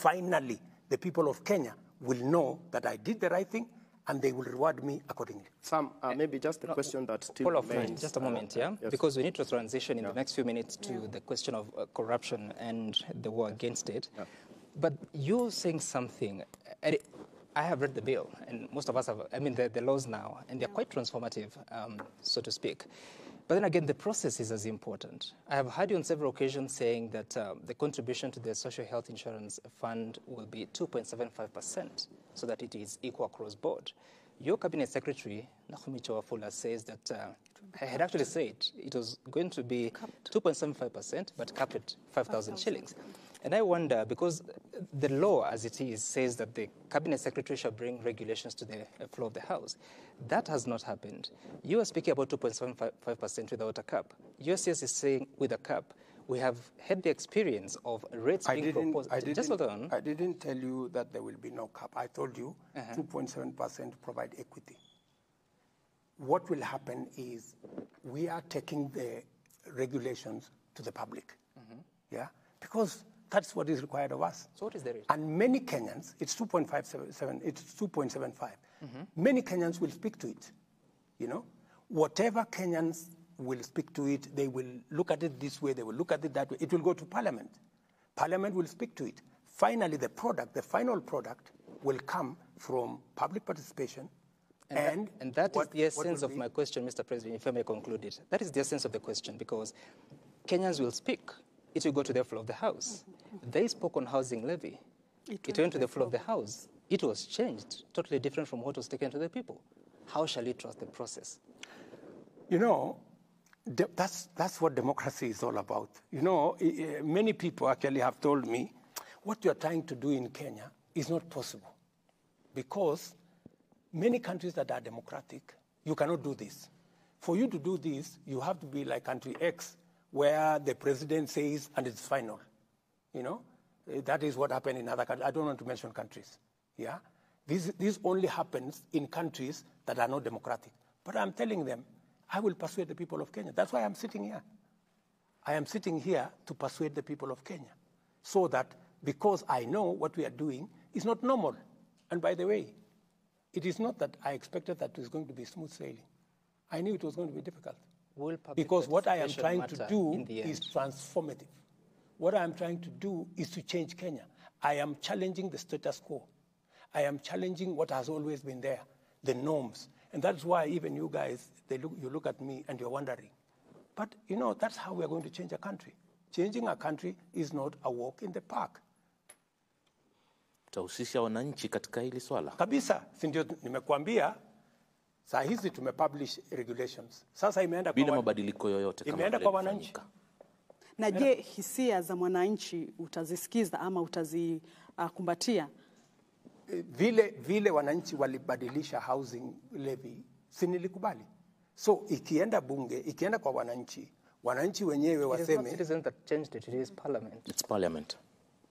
finally the people of Kenya will know that I did the right thing and they will reward me accordingly. Sam, maybe just a question that still remains. Just a moment, yeah? Yes. Because we need to transition in the next few minutes to the question of corruption and the war against it. Yeah. But you're saying something, I have read the bill, and most of us have, the laws now, and they're quite transformative, so to speak. But then again, the process is as important. I have heard you on several occasions saying that the contribution to the Social Health Insurance Fund will be 2.75%, so that it is equal across board. Your Cabinet Secretary, Nakhumi Chawafula, says that I had actually said it was going to be 2.75%, but capped at 5,000 shillings. And I wonder, because the law as it is says that the Cabinet Secretary shall bring regulations to the floor of the House. That has not happened. You are speaking about 2.75% without a cap. USCS is saying with a cap. We have had the experience of rates being proposed. Just hold on. I didn't tell you that there will be no cap. I told you 2.7% provide equity. What will happen is we are taking the regulations to the public. Yeah? Because that's what is required of us. So what is the rate? And many Kenyans, it's 2.57, it's 2.75. Many Kenyans will speak to it. You know, whatever Kenyans will speak to it, they will look at it this way, they will look at it that way. It will go to Parliament. Parliament will speak to it. Finally, the final product will come from public participation. And that is the essence of my question, Mr. President, if I may conclude it. That is the essence of the question, because Kenyans will speak. It will go to the floor of the House. They spoke on housing levy. It went to the floor of the House. It was changed, totally different from what was taken to the people. How shall we trust the process? You know, that's what democracy is all about. You know, many people actually have told me, what you're trying to do in Kenya is not possible. Because many countries that are democratic, you cannot do this. For you to do this, you have to be like country X, where the president says, and it's final. You know, that is what happened in other countries. I don't want to mention countries. Yeah, this only happens in countries that are not democratic. But I'm telling them, I will persuade the people of Kenya. That's why I'm sitting here. I am sitting here to persuade the people of Kenya, so that because I know what we are doing is not normal. And by the way, it is not that I expected that it was going to be smooth sailing. I knew it was going to be difficult. Because what I am trying to do is transformative. What I am trying to do is to change Kenya. I am challenging the status quo. I am challenging what has always been there, the norms. And that's why even you guys, you look at me and you're wondering. But, you know, that's how we're going to change a country. Changing a country is not a walk in the park. Utahusisha wananchi katika hili swala? Kabisa, si ndio nimekuambia. Saa hizi tumepublish regulations. Sasa imeenda bila mabadiliko yoyote kama imeenda kwa wananchi. Na je, hisia za mwananchi utazisikiza ama utazikumbatia? Vile wananchi walibadilisha housing levy, si nilikubali. So ikienda bunge, ikienda kwa wananchi wenyewe waseme. It is not citizens that changed it, it is parliament. It's parliament.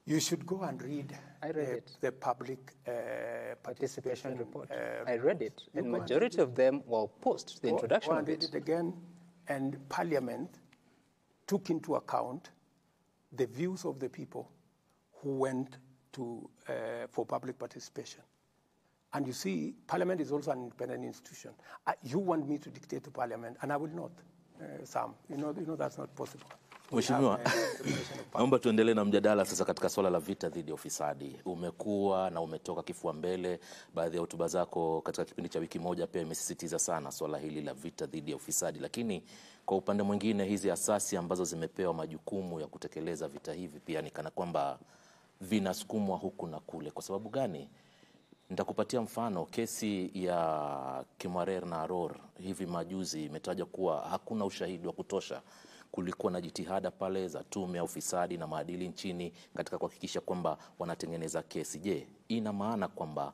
You should go and read the public participation report. I read it, and majority of them were opposed to the introduction of it. Go and read it again, and Parliament took into account the views of the people who went to for public participation. And you see, Parliament is also an independent institution. You want me to dictate to Parliament, and I will not, Sam. You know that's not possible. Mheshimiwa, naomba tuendelee na mjadala sasa katika swala la vita dhidi ya ufisadi. Umekuwa na umetoka kifua mbele, baadhi ya hotuba zako katika kipindi cha wiki moja pia imesisitiza sana swala hili la vita dhidi ya ufisadi. Lakini kwa upande mwingine hizi asasi ambazo zimepewa majukumu ya kutekeleza vita hivi pia ni kana kwamba vinasukumwa huku na kule. Kwa sababu gani? Nitakupatia mfano. Kesi ya Kimwarer na Aror hivi majuzi imetaja kuwa hakuna ushahidi wa kutosha. Kulikuwa na jitihada pale za tume ya ufisadi na maadili nchini katika kuhakikisha kwamba wanatengeneza kesi. Je, ina maana kwamba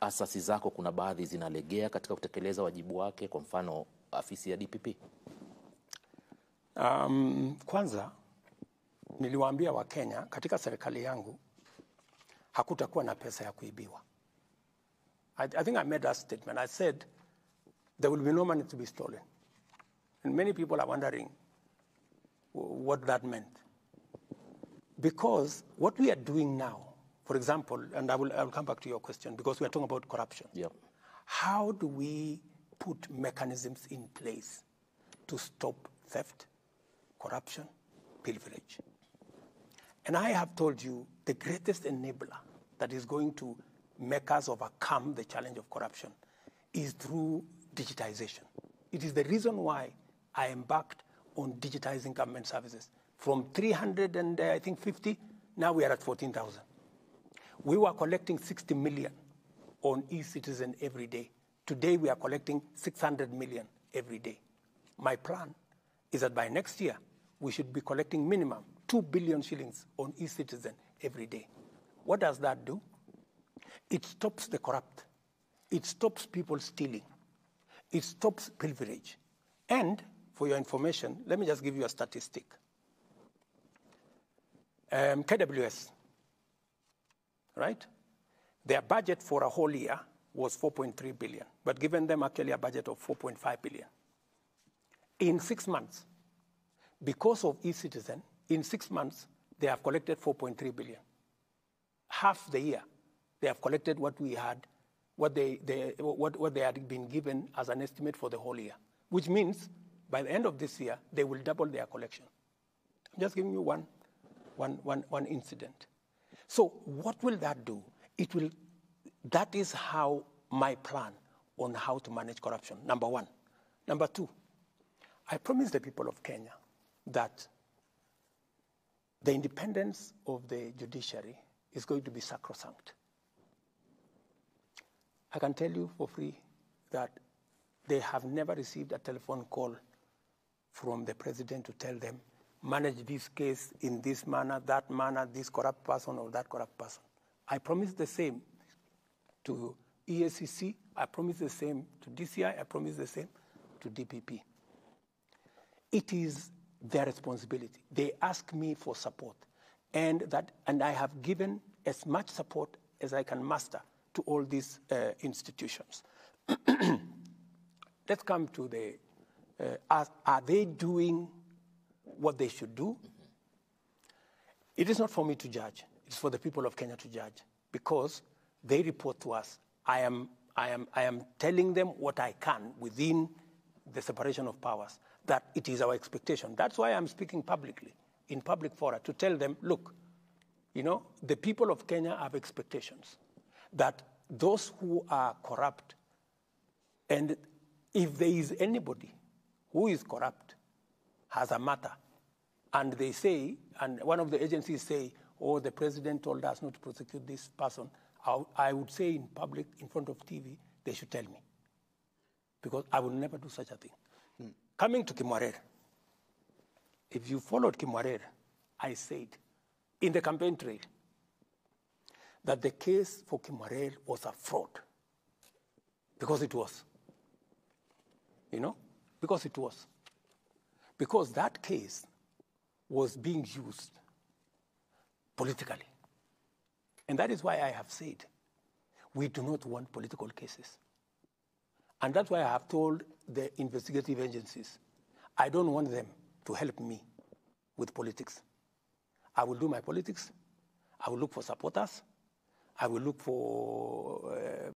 asasi zako kuna baadhi zinalegea katika kutekeleza wajibu wake, kwa mfano afisi ya DPP? Kwanza niliwaambia Wakenya katika serikali yangu hakutakuwa na pesa ya kuibiwa. I think I made that statement. I said there will be no money to be stolen. And many people are wondering what that meant. Because what we are doing now For example, and I will come back to your question because we are talking about corruption. Yep. How do we put mechanisms in place to stop theft, corruption, pilferage? And I have told you the greatest enabler that is going to make us overcome the challenge of corruption is through digitization. It is the reason why I embarked on digitizing government services. From 350, now we are at 14,000. We were collecting 60 million on e-citizen every day. Today we are collecting 600 million every day. My plan is that by next year, we should be collecting minimum 2 billion shillings on e-citizen every day. What does that do? It stops the corrupt. It stops people stealing. It stops pilferage. And for your information, let me just give you a statistic. KWS, right? Their budget for a whole year was 4.3 billion, but given them actually a budget of 4.5 billion. In 6 months, because of e-citizen, in 6 months, they have collected 4.3 billion. Half the year, they have collected what we had, what they had been given as an estimate for the whole year, which means by the end of this year, they will double their collection. I'm just giving you one incident. So what will that do? That is how my plan on how to manage corruption, number one. Number two, I promised the people of Kenya that the independence of the judiciary is going to be sacrosanct. I can tell you for free that they have never received a telephone call from the president to tell them, manage this case in this manner, this corrupt person or that corrupt person. I promise the same to EACC, I promise the same to DCI, I promise the same to DPP. It is their responsibility. They ask me for support, and I have given as much support as I can muster to all these institutions. Let's come to are they doing what they should do? It is not for me to judge. It's for the people of Kenya to judge, because they report to us. I am telling them what I can within the separation of powers, that it is our expectation. That's why I'm speaking publicly, in public fora, to tell them, look, the people of Kenya have expectations that those who are corrupt, and if there is anybody who is corrupt, has a matter, and they say, and one of the agencies say, oh, the president told us not to prosecute this person, I would say in public, in front of TV, they should tell me, because I will never do such a thing. Coming to Kimwarer, if you followed Kimwarer, I said in the campaign trail that the case for Kimwarer was a fraud, because it was. Because it was. Because that case was being used politically. And that is why I have said we do not want political cases. And that's why I have told the investigative agencies, I don't want them to help me with politics. I will do my politics. I will look for supporters. I will look for